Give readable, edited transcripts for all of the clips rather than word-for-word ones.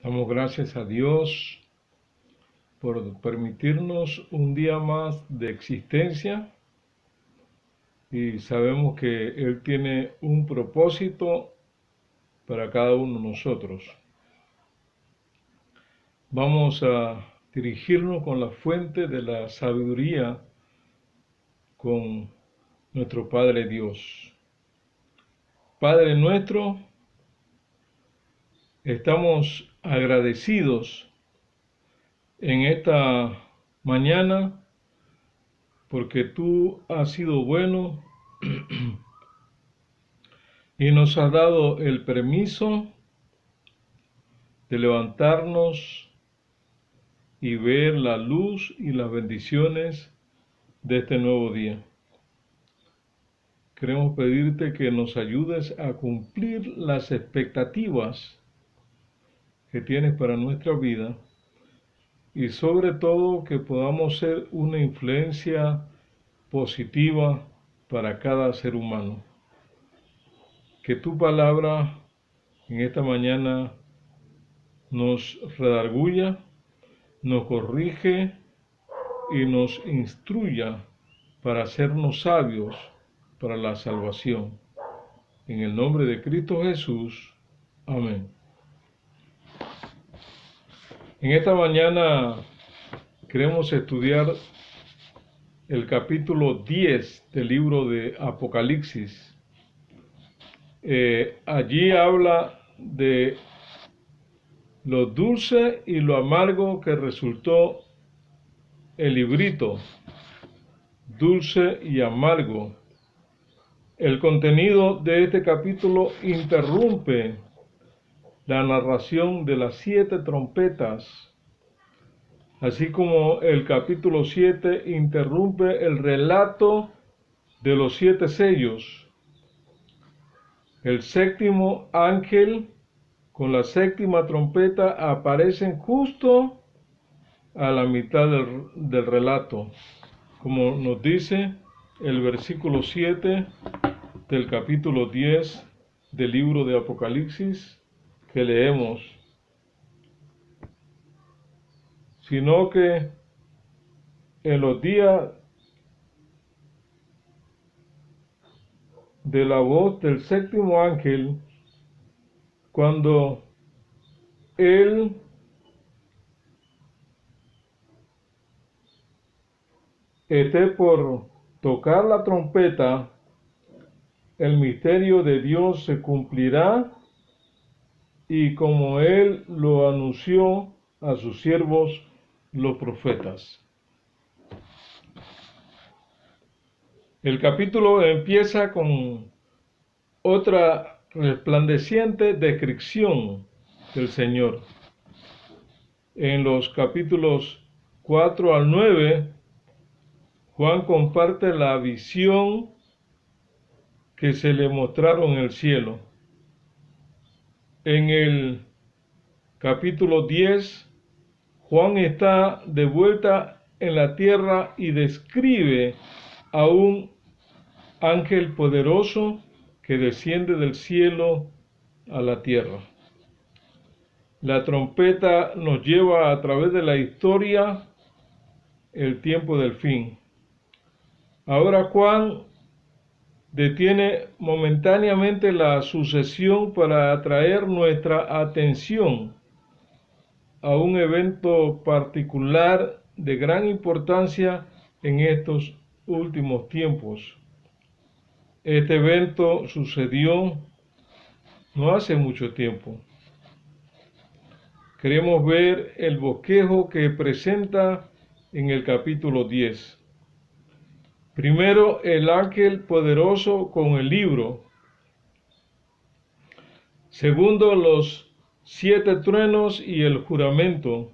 Damos gracias a Dios por permitirnos un día más de existencia y sabemos que Él tiene un propósito para cada uno de nosotros. Vamos a dirigirnos con la fuente de la sabiduría con nuestro Padre Dios. Padre nuestro, estamos agradecidos en esta mañana porque tú has sido bueno y nos has dado el permiso de levantarnos y ver la luz y las bendiciones de este nuevo día. Queremos pedirte que nos ayudes a cumplir las expectativas que tienes para nuestra vida y sobre todo que podamos ser una influencia positiva para cada ser humano. Que tu palabra en esta mañana nos redarguya, nos corrige y nos instruya para hacernos sabios para la salvación. En el nombre de Cristo Jesús. Amén. En esta mañana queremos estudiar el capítulo 10 del libro de Apocalipsis. Allí habla de lo dulce y lo amargo que resultó el librito, dulce y amargo. El contenido de este capítulo interrumpe la narración de las 7 trompetas, así como el capítulo 7 interrumpe el relato de los 7 sellos. El séptimo ángel con la séptima trompeta aparecen justo a la mitad del relato, como nos dice el versículo 7 del capítulo 10 del libro de Apocalipsis que leemos, sino que en los días de la voz del séptimo ángel, cuando él esté por tocar la trompeta, el misterio de Dios se cumplirá y como él lo anunció a sus siervos los profetas. El capítulo empieza con otra resplandeciente descripción del Señor. En los capítulos 4 al 9, Juan comparte la visión que se le mostraron en el cielo. En el capítulo 10, Juan está de vuelta en la tierra y describe a un ángel poderoso que desciende del cielo a la tierra. La trompeta nos lleva a través de la historia el tiempo del fin. Ahora Juan detiene momentáneamente la sucesión para atraer nuestra atención a un evento particular de gran importancia en estos últimos tiempos. Este evento sucedió no hace mucho tiempo. Queremos ver el bosquejo que presenta en el capítulo 10. Primero, el ángel poderoso con el libro. Segundo, los 7 truenos y el juramento.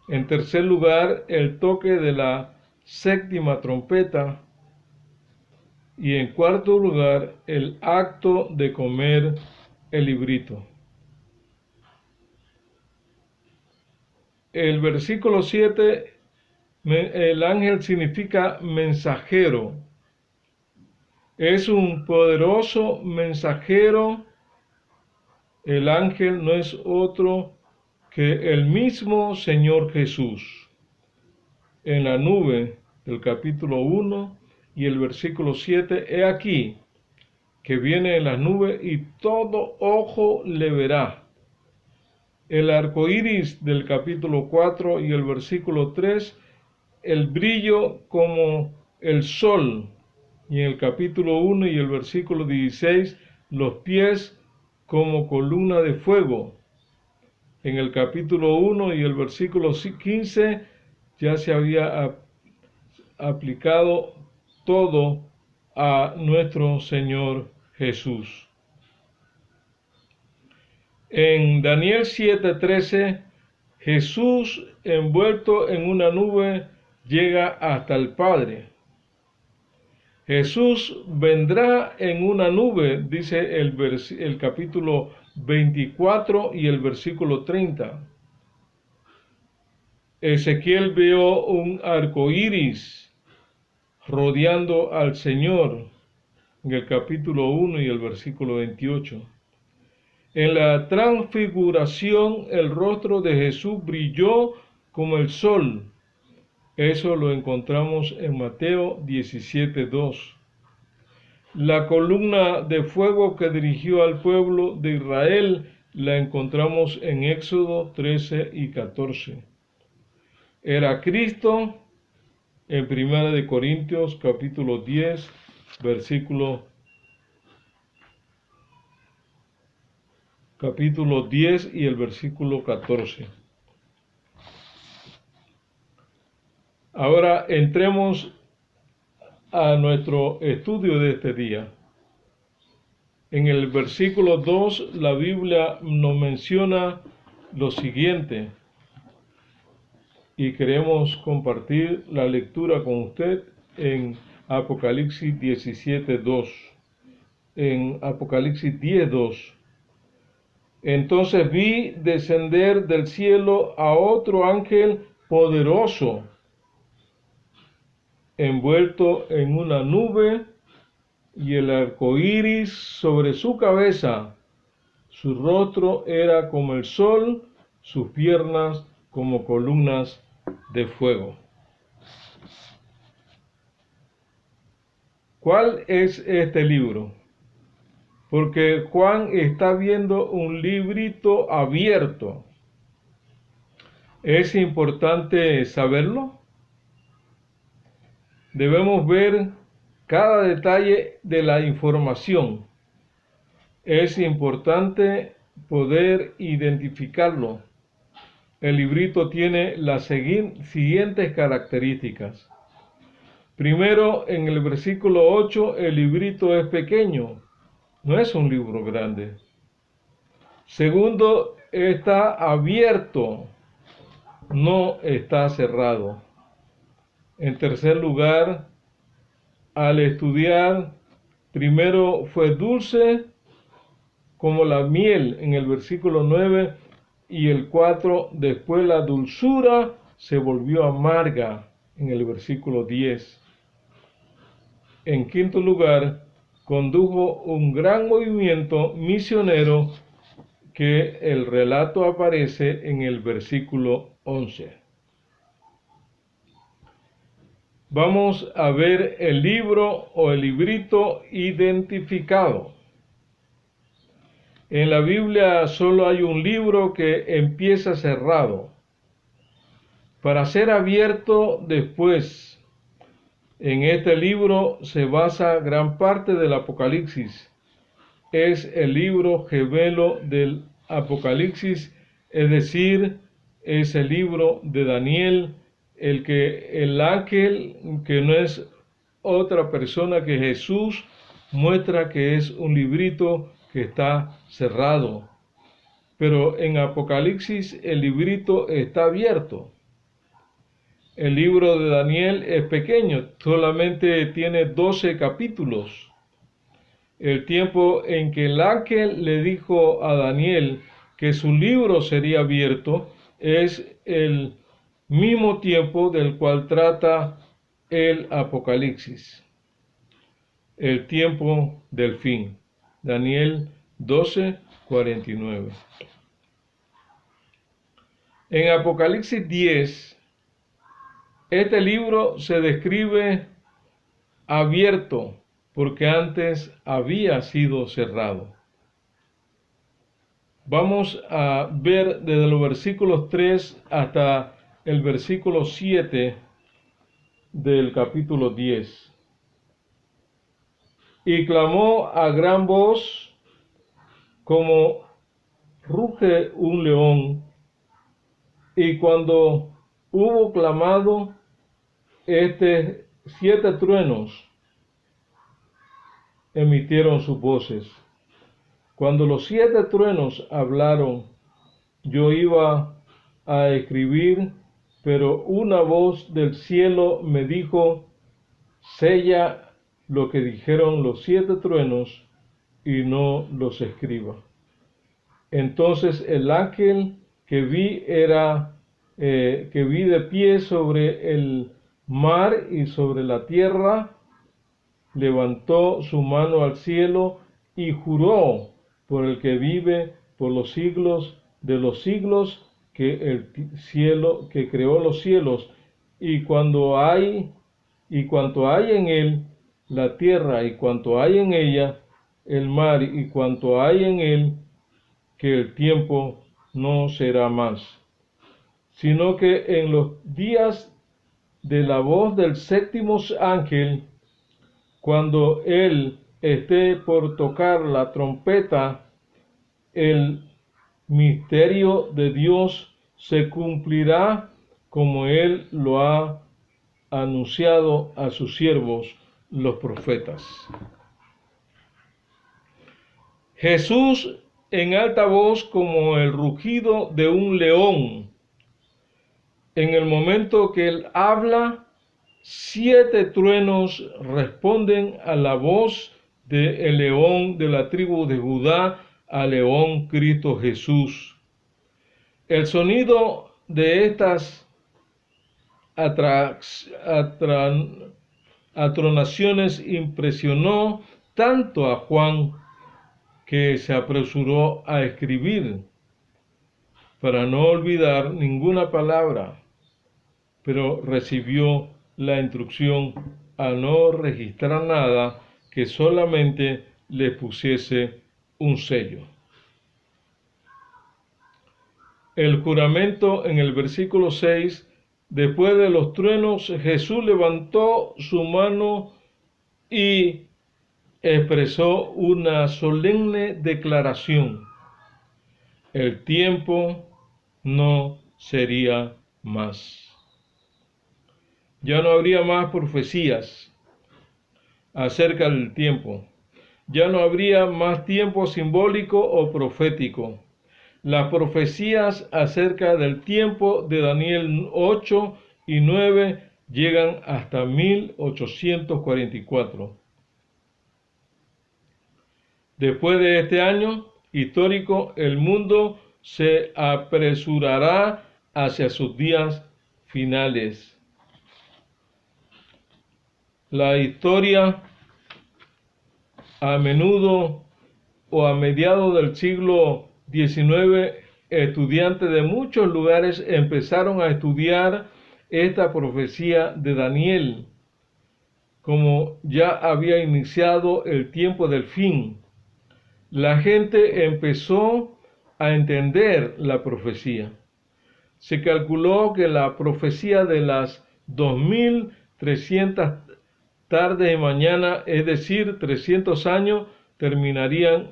En tercer lugar, el toque de la séptima trompeta. Y en cuarto lugar, el acto de comer el librito. El versículo 7, el ángel significa mensajero. Es un poderoso mensajero El ángel no es otro que el mismo Señor Jesús. En la nube del capítulo 1 y el versículo 7, he aquí que viene en las nubes y todo ojo le verá. El arco iris del capítulo 4 y el versículo 3, el brillo como el sol. Y en el capítulo 1 y el versículo 16, los pies como columna de fuego. En el capítulo 1 y el versículo 15 ya se había aplicado todo a nuestro Señor Jesús. En Daniel 7:13, Jesús envuelto en una nube llega hasta el Padre. Jesús vendrá en una nube, dice el capítulo 24 y el versículo 30. Ezequiel vio un arco iris rodeando al Señor en el capítulo 1 y el versículo 28. En la transfiguración el rostro de Jesús brilló como el sol. Eso lo encontramos en Mateo 17:2. La columna de fuego que dirigió al pueblo de Israel la encontramos en Éxodo 13 y 14. Era Cristo en 1 Corintios capítulo 10, capítulo 10 y el versículo 14. Ahora entremos a nuestro estudio de este día. En el versículo 2 la Biblia nos menciona lo siguiente y queremos compartir la lectura con usted en Apocalipsis 17:2. En Apocalipsis 10:2. Entonces vi descender del cielo a otro ángel poderoso, envuelto en una nube y el arco iris sobre su cabeza. Su rostro era como el sol, sus piernas como columnas de fuego. ¿Cuál es este libro? Porque Juan está viendo un librito abierto. ¿Es importante saberlo? Debemos ver cada detalle de la información. Es importante poder identificarlo. El librito tiene las siguientes características. Primero, en el versículo 8, el librito es pequeño, no es un libro grande. Segundo, está abierto, no está cerrado. En tercer lugar, al estudiar, primero fue dulce como la miel en el versículo 9 y el 4, después la dulzura se volvió amarga en el versículo 10. En quinto lugar, condujo un gran movimiento misionero que el relato aparece en el versículo 11. Vamos a ver el libro o el librito identificado. En la Biblia solo hay un libro que empieza cerrado, para ser abierto después. En este libro se basa gran parte del Apocalipsis. Es el libro gemelo del Apocalipsis, es decir, es el libro de Daniel, el ángel, que no es otra persona que Jesús, muestra que es un librito que está cerrado. Pero en Apocalipsis el librito está abierto. El libro de Daniel es pequeño, solamente tiene 12 capítulos. El tiempo en que el ángel le dijo a Daniel que su libro sería abierto es el mismo tiempo del cual trata el Apocalipsis. El tiempo del fin. Daniel 12, 49. En Apocalipsis 10, este libro se describe abierto porque antes había sido cerrado. Vamos a ver desde los versículos 3 hasta el versículo 7 del capítulo 10. Y clamó a gran voz como ruge un león, y cuando hubo clamado, 7 truenos emitieron sus voces. Cuando los 7 truenos hablaron, yo iba a escribir, pero una voz del cielo me dijo: sella lo que dijeron los 7 truenos y no los escriba. Entonces el ángel que vi de pie sobre el mar y sobre la tierra, levantó su mano al cielo y juró por el que vive por los siglos de los siglos, que el cielo, que creó los cielos y cuanto hay en él, la tierra y cuanto hay en ella, el mar y cuanto hay en él, que el tiempo no será más, sino que en los días de la voz del séptimo ángel, cuando él esté por tocar la trompeta, el misterio de Dios se cumplirá como él lo ha anunciado a sus siervos, los profetas. Jesús en alta voz como el rugido de un león. En el momento que él habla, 7 truenos responden a la voz del león de la tribu de Judá, al león Cristo Jesús. El sonido de estas atronaciones impresionó tanto a Juan que se apresuró a escribir para no olvidar ninguna palabra, pero recibió la instrucción a no registrar nada, que solamente le pusiese un sello. El juramento en el versículo 6, después de los truenos, Jesús levantó su mano y expresó una solemne declaración: el tiempo no sería más. Ya no habría más profecías acerca del tiempo. Ya no habría más tiempo simbólico o profético. Las profecías acerca del tiempo de Daniel 8 y 9 llegan hasta 1844. Después de este año histórico, el mundo se apresurará hacia sus días finales. La historia, a menudo o a mediados del siglo XIX, estudiantes de muchos lugares empezaron a estudiar esta profecía de Daniel, como ya había iniciado el tiempo del fin. La gente empezó a entender la profecía. Se calculó que la profecía de las 2300 tardes y mañana, es decir, 300 años, terminarían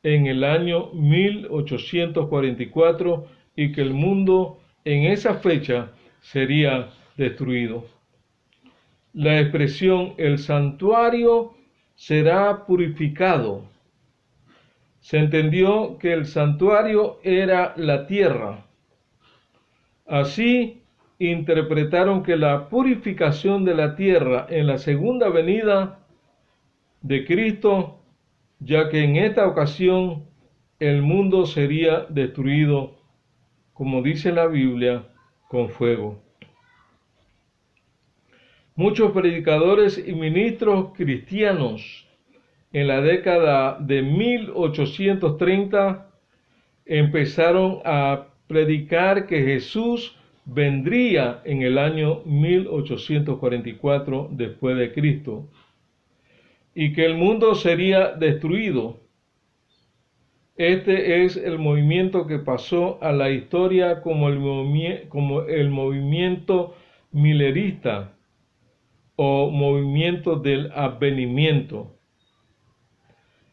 en el año 1844 y que el mundo en esa fecha sería destruido. La expresión "el santuario será purificado" se entendió que el santuario era la tierra. Así interpretaron que la purificación de la tierra en la segunda venida de Cristo, ya que en esta ocasión el mundo sería destruido, como dice la Biblia, con fuego. Muchos predicadores y ministros cristianos en la década de 1830, empezaron a predicar que Jesús vendría en el año 1844 después de Cristo y que el mundo sería destruido. Este es el movimiento que pasó a la historia como el movimiento milerista o movimiento del advenimiento.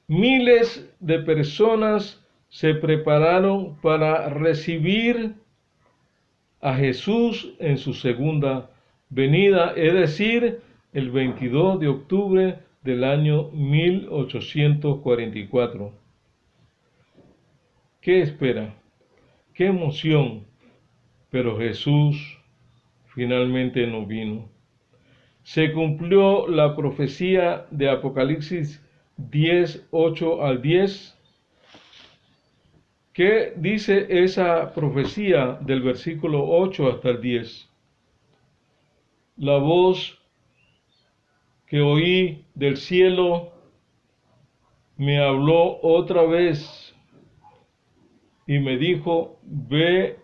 Miles de personas se prepararon para recibir a Jesús en su segunda venida, es decir, el 22 de octubre del año 1844. ¿Qué espera? ¡Qué emoción! Pero Jesús finalmente no vino. Se cumplió la profecía de Apocalipsis 10, 8 al 10. ¿Qué dice esa profecía del versículo 8 hasta el 10? La voz que oí del cielo me habló otra vez y me dijo: ve,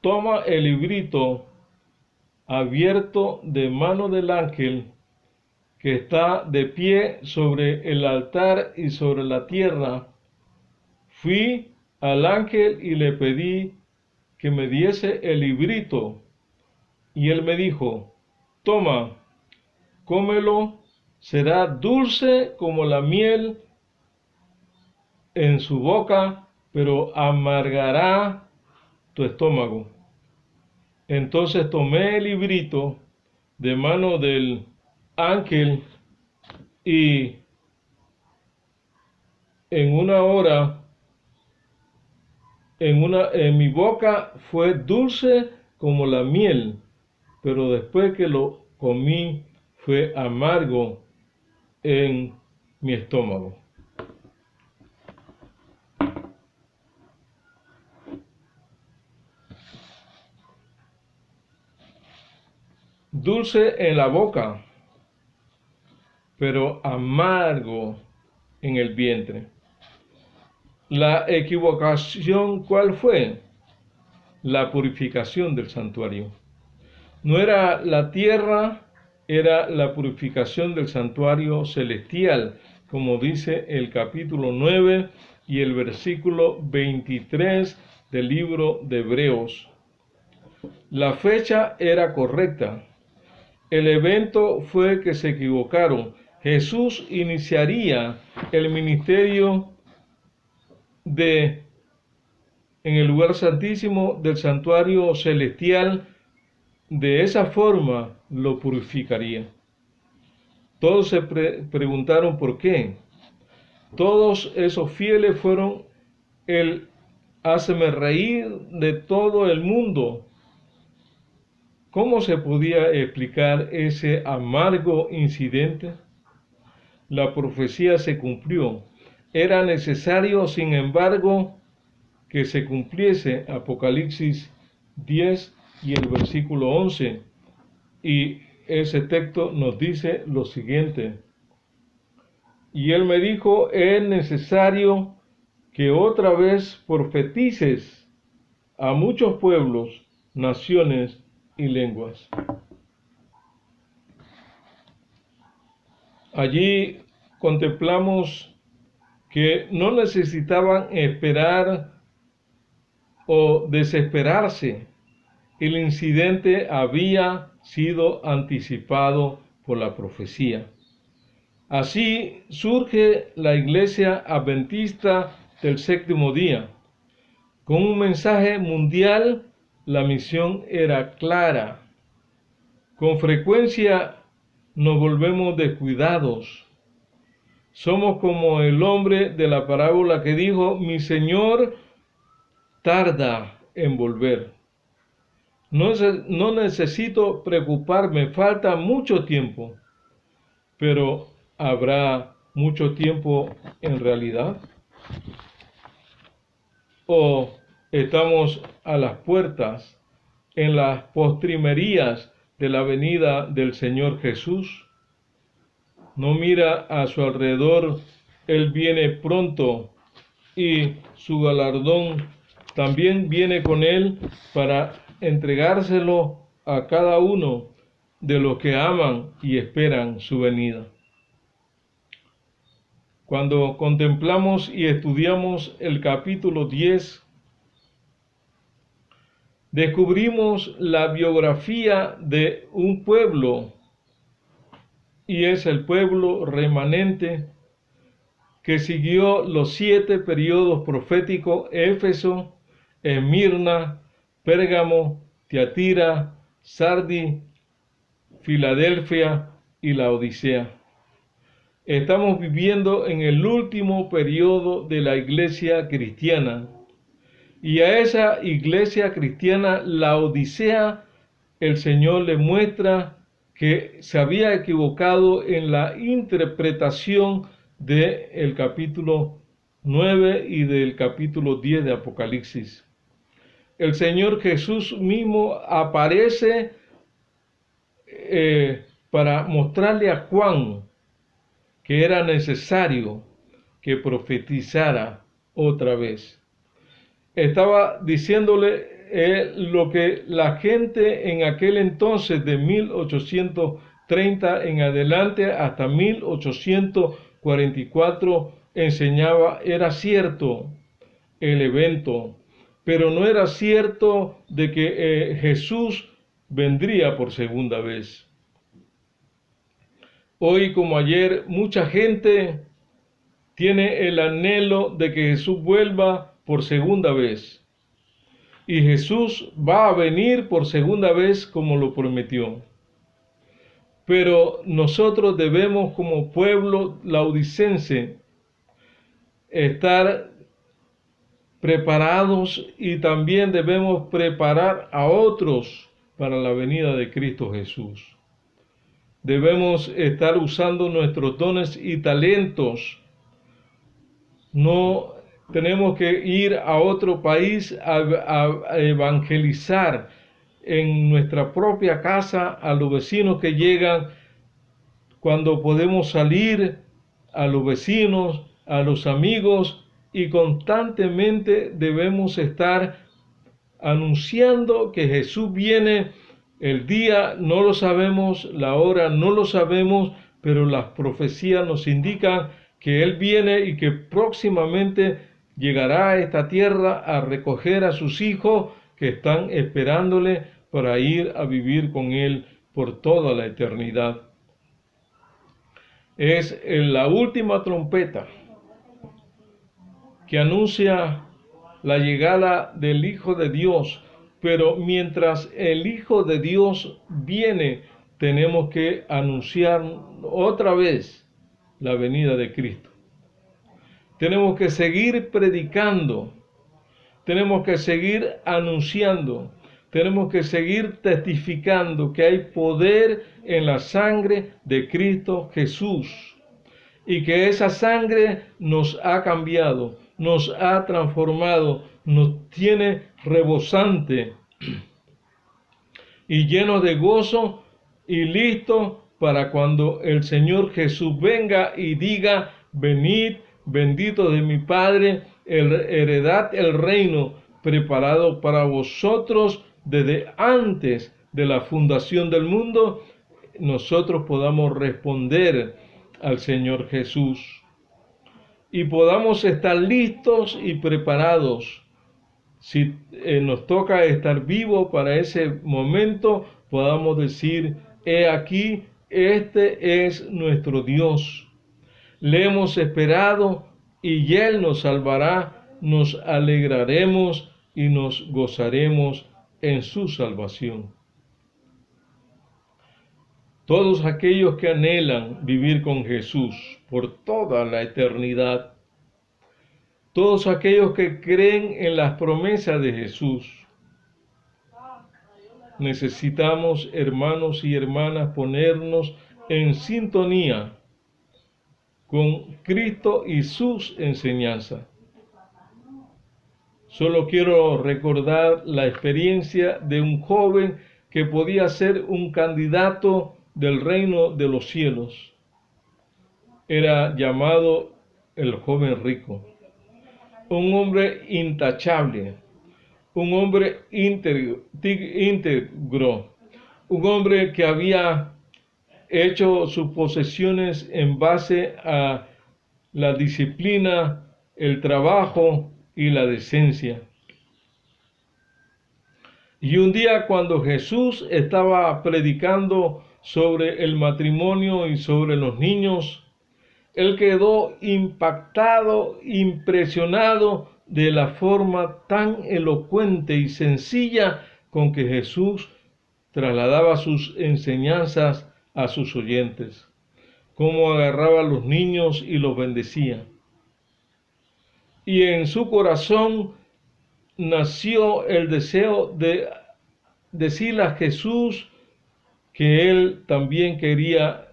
toma el librito abierto de mano del ángel que está de pie sobre el altar y sobre la tierra. Fui al ángel y le pedí que me diese el librito, y él me dijo: toma, cómelo, será dulce como la miel en su boca, pero amargará tu estómago. Entonces tomé el librito de mano del ángel y en una hora en mi boca fue dulce como la miel, pero después que lo comí fue amargo en mi estómago. Dulce en la boca, pero amargo en el vientre. La equivocación, ¿cuál fue? La purificación del santuario. No era la tierra, era la purificación del santuario celestial, como dice el capítulo 9 y el versículo 23 del libro de Hebreos. La fecha era correcta. El evento fue que se equivocaron. Jesús iniciaría el ministerio en el lugar santísimo del santuario celestial. De esa forma lo purificaría. Todos se preguntaron por qué. Todos esos fieles fueron el hazme reír de todo el mundo. ¿Cómo se podía explicar ese amargo incidente? La profecía se cumplió. Era necesario, sin embargo, que se cumpliese Apocalipsis 10 y el versículo 11. Y ese texto nos dice lo siguiente: y él me dijo, es necesario que otra vez profetices a muchos pueblos, naciones y lenguas. Allí contemplamos que no necesitaban esperar o desesperarse. El incidente había sido anticipado por la profecía. Así surge la Iglesia Adventista del Séptimo Día. Con un mensaje mundial, la misión era clara. Con frecuencia nos volvemos descuidados. Somos como el hombre de la parábola que dijo: mi Señor tarda en volver. No necesito preocuparme, falta mucho tiempo. Pero ¿habrá mucho tiempo en realidad? ¿O estamos a las puertas, en las postrimerías de la venida del Señor Jesús? no mira a su alrededor, Él viene pronto y su galardón también viene con Él para entregárselo a cada uno de los que aman y esperan su venida. Cuando contemplamos y estudiamos el capítulo 10, descubrimos la biografía de un pueblo, y es el pueblo remanente que siguió los 7 periodos proféticos: Éfeso, Esmirna, Pérgamo, Tiatira, Sardi, Filadelfia y la Odisea. Estamos viviendo en el último periodo de la iglesia cristiana, y a esa iglesia cristiana, la Odisea, el Señor le muestra que se había equivocado en la interpretación del capítulo 9 y del capítulo 10 de Apocalipsis. El Señor Jesús mismo aparece para mostrarle a Juan que era necesario que profetizara otra vez. Estaba diciéndole lo que la gente en aquel entonces, de 1830 en adelante hasta 1844, enseñaba. Era cierto el evento, pero no era cierto de que Jesús vendría por segunda vez. Hoy como ayer, mucha gente tiene el anhelo de que Jesús vuelva por segunda vez. Y Jesús va a venir por segunda vez como lo prometió. Pero nosotros debemos, como pueblo laodicense, estar preparados, y también debemos preparar a otros para la venida de Cristo Jesús. Debemos estar usando nuestros dones y talentos. No tenemos que ir a otro país a evangelizar en nuestra propia casa a los vecinos que llegan, cuando podemos salir a los vecinos, a los amigos, y constantemente debemos estar anunciando que Jesús viene. El día no lo sabemos, la hora no lo sabemos, pero las profecías nos indican que Él viene y que próximamente llegará a esta tierra a recoger a sus hijos que están esperándole para ir a vivir con Él por toda la eternidad. Es la última trompeta que anuncia la llegada del Hijo de Dios. Pero mientras el Hijo de Dios viene, tenemos que anunciar otra vez la venida de Cristo. Tenemos que seguir predicando, tenemos que seguir anunciando, tenemos que seguir testificando que hay poder en la sangre de Cristo Jesús, y que esa sangre nos ha cambiado, nos ha transformado, nos tiene rebosante y lleno de gozo y listo para cuando el Señor Jesús venga y diga: venid, benditos de mi Padre, heredad el reino preparado para vosotros desde antes de la fundación del mundo. Nosotros podamos responder al Señor Jesús y podamos estar listos y preparados. Si nos toca estar vivos para ese momento, podamos decir: he aquí, este es nuestro Dios. Le hemos esperado y Él nos salvará, nos alegraremos y nos gozaremos en su salvación. Todos aquellos que anhelan vivir con Jesús por toda la eternidad, todos aquellos que creen en las promesas de Jesús, necesitamos, hermanos y hermanas, ponernos en sintonía con Cristo y sus enseñanzas. Solo quiero recordar la experiencia de un joven que podía ser un candidato del reino de los cielos. era llamado el joven rico, un hombre intachable, un hombre íntegro, un hombre que había hecho sus posesiones en base a la disciplina, el trabajo y la decencia. Y un día cuando Jesús estaba predicando sobre el matrimonio y sobre los niños, él quedó impactado, impresionado de la forma tan elocuente y sencilla con que Jesús trasladaba sus enseñanzas a sus oyentes, cómo agarraba a los niños y los bendecía. Y en su corazón nació el deseo de decirle a Jesús que él también quería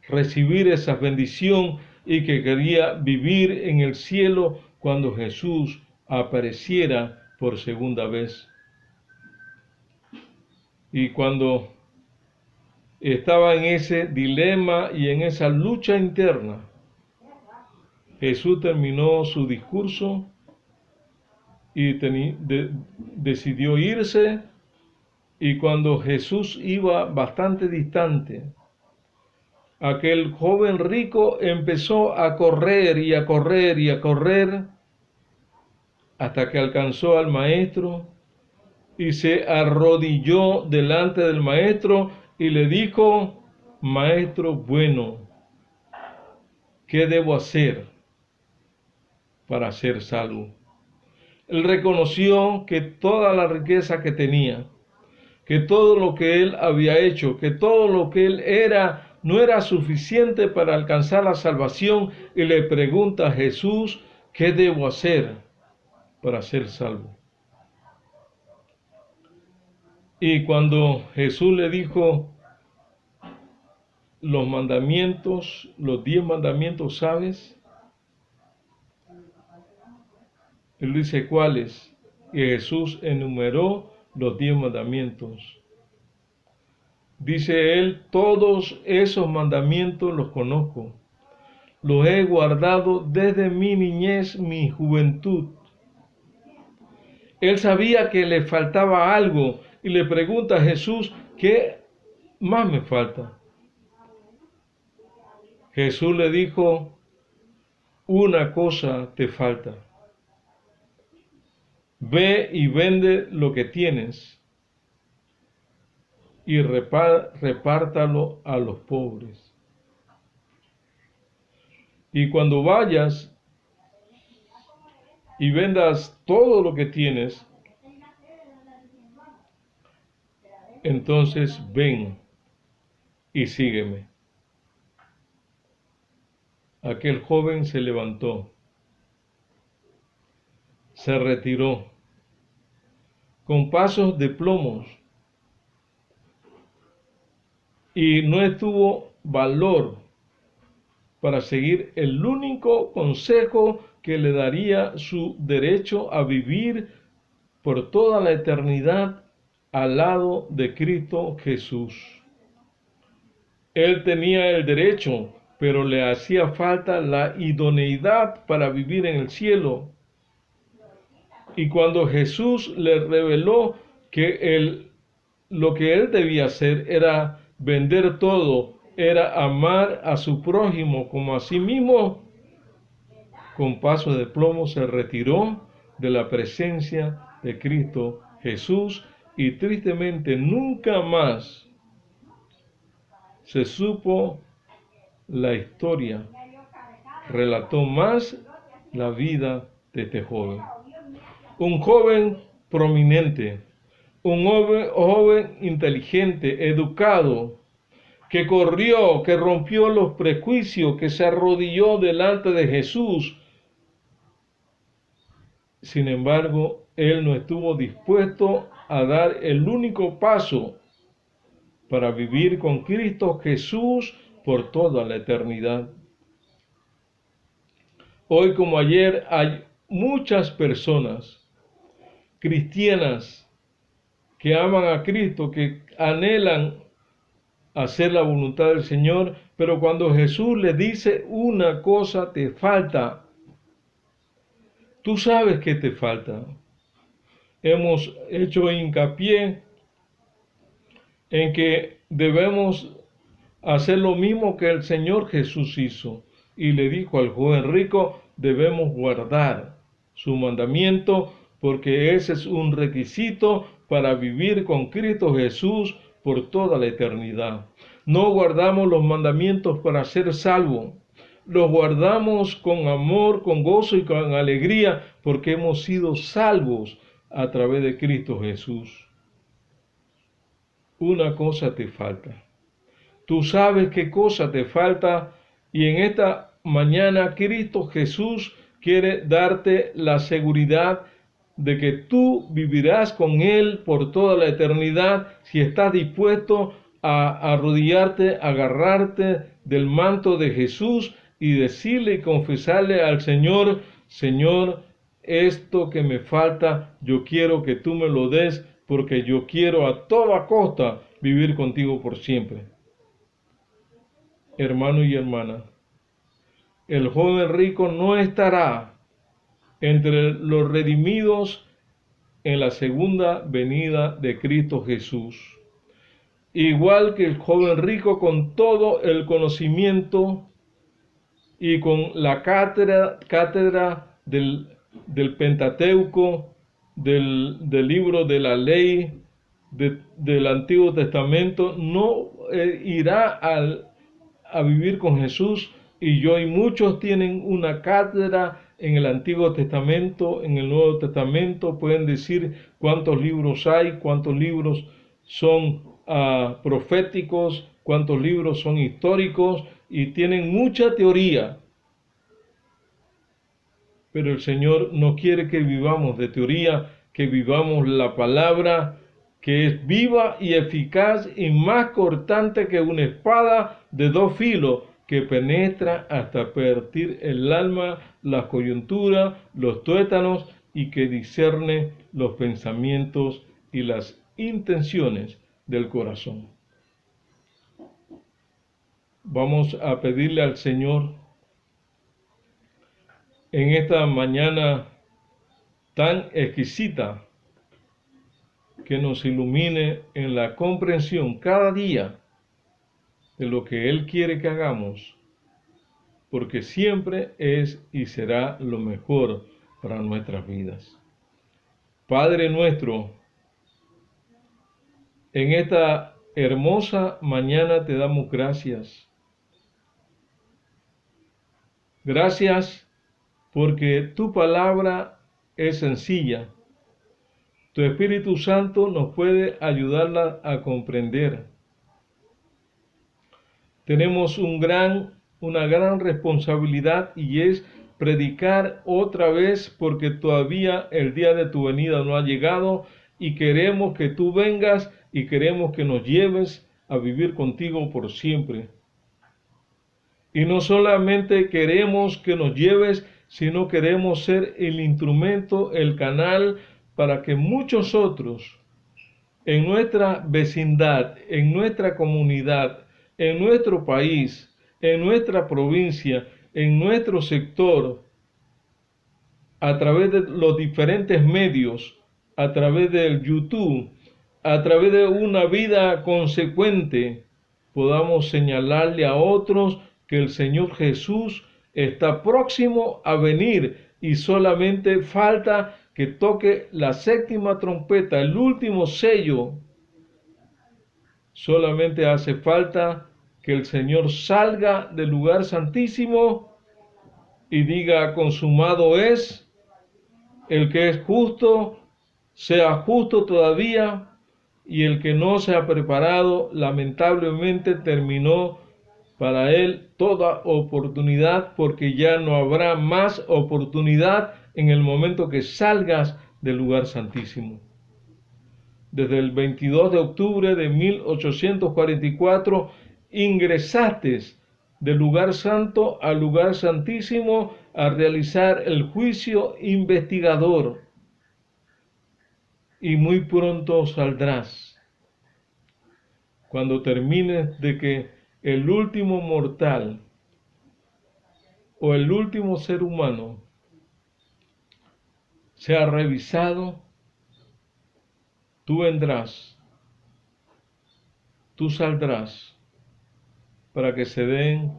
recibir esa bendición y que quería vivir en el cielo cuando Jesús apareciera por segunda vez. Y cuando estaba en ese dilema y en esa lucha interna, Jesús terminó su discurso y decidió irse, y cuando Jesús iba bastante distante, aquel joven rico empezó a correr y a correr y a correr hasta que alcanzó al maestro y se arrodilló delante del maestro y le dijo: Maestro bueno, ¿qué debo hacer para ser salvo? Él reconoció que toda la riqueza que tenía, que todo lo que él había hecho, que todo lo que él era, no era suficiente para alcanzar la salvación, y le pregunta a Jesús: ¿qué debo hacer para ser salvo? Y cuando Jesús le dijo los mandamientos, los 10 mandamientos, ¿sabes? Él dice: ¿cuáles? Y Jesús enumeró los 10 mandamientos. Dice él: todos esos mandamientos los conozco, los he guardado desde mi niñez, mi juventud. Él sabía que le faltaba algo y le pregunta a Jesús: ¿qué más me falta? Jesús le dijo: una cosa te falta. Ve y vende lo que tienes y repártalo a los pobres. Y cuando vayas y vendas todo lo que tienes, entonces ven y sígueme. Aquel joven se levantó, se retiró con pasos de plomos y no tuvo valor para seguir el único consejo que le daría su derecho a vivir por toda la eternidad al lado de Cristo Jesús. Él tenía el derecho, pero le hacía falta la idoneidad para vivir en el cielo. Y cuando Jesús le reveló que lo que él debía hacer era vender todo, era amar a su prójimo como a sí mismo, con paso de plomo se retiró de la presencia de Cristo Jesús y tristemente nunca más se supo la historia, relató más la vida de este joven. Un joven prominente, un joven inteligente, educado, que corrió, que rompió los prejuicios, que se arrodilló delante de Jesús. Sin embargo, él no estuvo dispuesto a dar el único paso para vivir con Cristo Jesús por toda la eternidad. Hoy como ayer hay muchas personas cristianas que aman a Cristo, que anhelan hacer la voluntad del Señor, pero cuando Jesús le dice una cosa te falta, tú sabes que te falta. Hemos hecho hincapié en que debemos hacer lo mismo que el Señor Jesús hizo y le dijo al joven rico, debemos guardar su mandamiento porque ese es un requisito para vivir con Cristo Jesús por toda la eternidad. No guardamos los mandamientos para ser salvos, los guardamos con amor, con gozo y con alegría porque hemos sido salvos a través de Cristo Jesús. Una cosa te falta. Tú sabes qué cosa te falta y en esta mañana Cristo Jesús quiere darte la seguridad de que tú vivirás con Él por toda la eternidad si estás dispuesto a arrodillarte, agarrarte del manto de Jesús y decirle y confesarle al Señor, Señor, esto que me falta, yo quiero que tú me lo des porque yo quiero a toda costa vivir contigo por siempre. Hermano y hermana, el joven rico no estará entre los redimidos en la segunda venida de Cristo Jesús. Igual que el joven rico con todo el conocimiento y con la cátedra del Pentateuco, del libro de la ley, del Antiguo Testamento, no irá a vivir con Jesús, y muchos tienen una cátedra en el Antiguo Testamento, en el Nuevo Testamento, pueden decir cuántos libros hay, cuántos libros son proféticos, cuántos libros son históricos, y tienen mucha teoría. Pero el Señor no quiere que vivamos de teoría, que vivamos la palabra, que es viva y eficaz y más cortante que una espada de dos filos, que penetra hasta partir el alma, las coyunturas, los tuétanos, y que discierne los pensamientos y las intenciones del corazón. Vamos a pedirle al Señor en esta mañana tan exquisita que nos ilumine en la comprensión cada día de lo que Él quiere que hagamos, porque siempre es y será lo mejor para nuestras vidas. Padre nuestro, en esta hermosa mañana te damos gracias. Gracias porque tu palabra es sencilla. Tu Espíritu Santo nos puede ayudarla a comprender. Tenemos una gran responsabilidad y es predicar otra vez porque todavía el día de tu venida no ha llegado y queremos que tú vengas y queremos que nos lleves a vivir contigo por siempre. Y no solamente queremos que nos lleves, sino queremos ser el instrumento, el canal para que muchos otros en nuestra vecindad, en nuestra comunidad, en nuestro país, en nuestra provincia, en nuestro sector, a través de los diferentes medios, a través del YouTube, a través de una vida consecuente, podamos señalarle a otros que el Señor Jesús está próximo a venir y solamente falta que toque la séptima trompeta, el último sello. Solamente hace falta que el Señor salga del lugar santísimo y diga, consumado es. El que es justo, sea justo todavía, y el que no se ha preparado, lamentablemente terminó para él toda oportunidad, porque ya no habrá más oportunidad en el momento que salgas del lugar santísimo. Desde el 22 de octubre de 1844 ingresaste del lugar santo al lugar santísimo a realizar el juicio investigador, y muy pronto saldrás. cuando termines de que el último mortal o el último ser humano sea revisado, tú vendrás, tú saldrás para que se den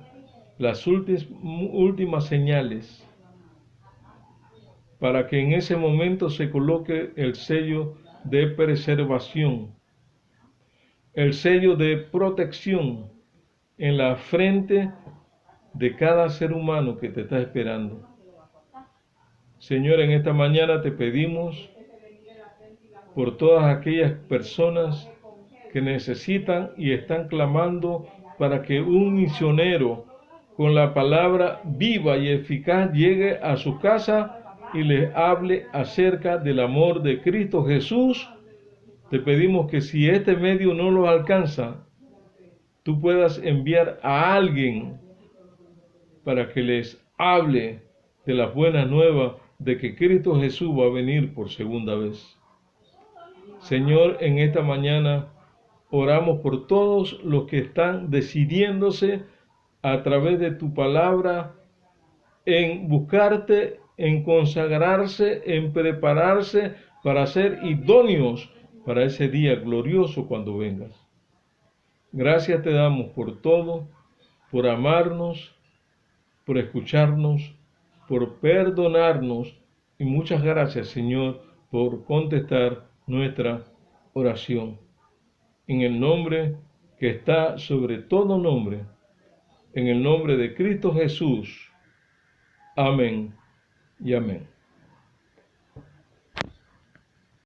las últimas señales, para que en ese momento se coloque el sello de preservación, el sello de protección en la frente de cada ser humano que te está esperando. Señor, en esta mañana te pedimos por todas aquellas personas que necesitan y están clamando para que un misionero con la palabra viva y eficaz llegue a su casa y les hable acerca del amor de Cristo Jesús. Te pedimos que si este medio no los alcanza, tú puedas enviar a alguien para que les hable de las buenas nuevas de que Cristo Jesús va a venir por segunda vez. Señor, en esta mañana oramos por todos los que están decidiéndose a través de tu palabra en buscarte, en consagrarse, en prepararse para ser idóneos para ese día glorioso cuando vengas. Gracias te damos por todo, por amarnos, por escucharnos, por perdonarnos y muchas gracias, Señor, por contestar nuestra oración. En el nombre que está sobre todo nombre, en el nombre de Cristo Jesús. Amén y amén.